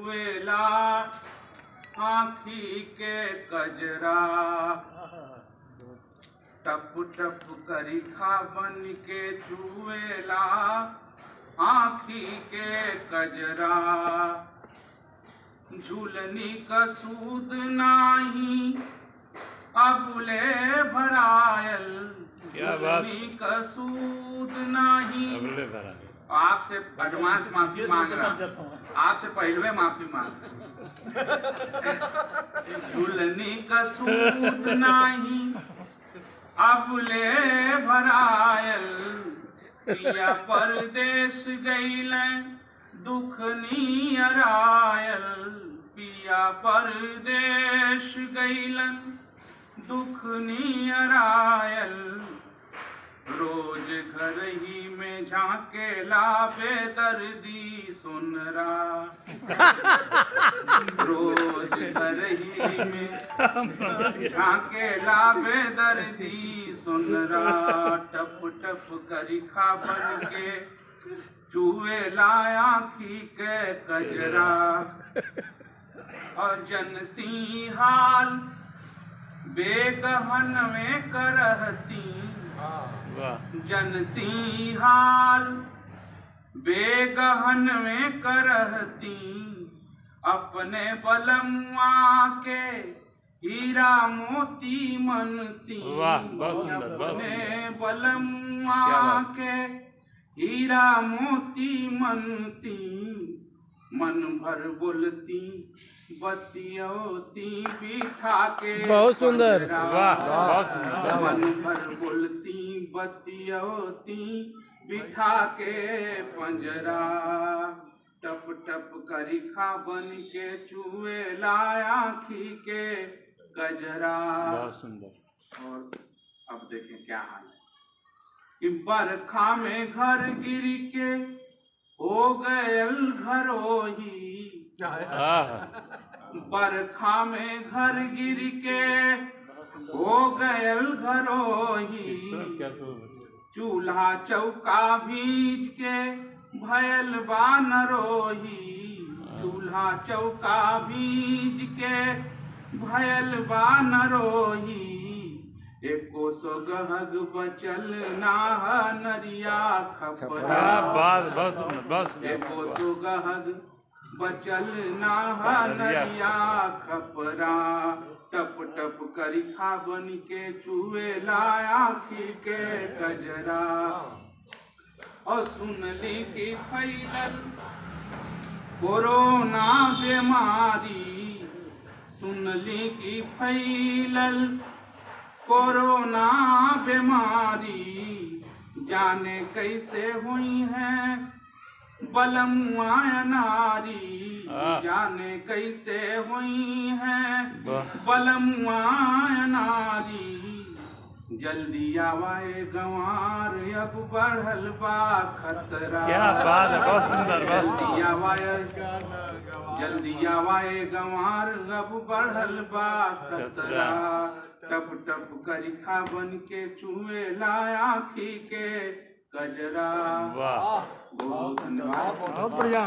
चुवेला आँखी के कजरा। टप टप करी खाबन के चुवेला आँखी के कजरा। झूलनी का सूद नाही अबुले भरायल, झूलनी का सूद नाही। आपसे एडवांस माफी मांग रहा, आपसे पहले माफी मांग। झूलनी का सूद नाही अबुले भरायल, पिया परदेश गईलें दुख नियरायल। पिया परदेश गईलन दुख नियरायल। रोज घर ही में झांकेला बेदर्दी सुनरा। रोज घर ही में झांकेला बेदर्दी सुनरा। टप टप करी खाबन के चुवेला आँखी के कजरा। और जनती हाल बेगहन में करहती, जनती हाल बेगहन में करहती। अपने बलमुआ के हीरा मोती मनती, अपने बलमुआ के हीरा मोती मनती। मन भर बोलती बतियोती बिठा के, बहुत सुंदर, मन भर बोलती बतियोती बिठा के पंजरा। टप टप करी खाबन के चुवेला आँखी के गजरा। बहुत सुंदर। और अब देखें क्या हाल है कि बरखा में घर गिर के हो गयल घरोही। बरखा में घर गिर के हो गयल घरोही। चूल्हा चौका भीज के भयल बा नरोही। चूल्हा चौका भीज के भयल बा नरोही। एको सोगहग बचल नाह नरिया खपरा। एको सोगहग बचल नाह नरिया खपरा। टप टप करी खाबन के चुवेला आँखी के कजरा। और सुनली की फैलल कोरोना बीमारी। सुनली की फैलल कोरोना बीमारी। जाने कैसे हुई है बलमुआ नारी। जाने कैसे हुई है बलमुआ नारी। जल्दी आवाए गंवार अब बढ़ल बा खतरा। क्या बात है, बहुत सुंदर। जल्दी आवाए गंवार अब बढ़ल बा खतरा। टप टप करी खाबन के चुवेला आँखी के कजरा। वाह, बहुत धन्यवाद। बहुत बढ़िया।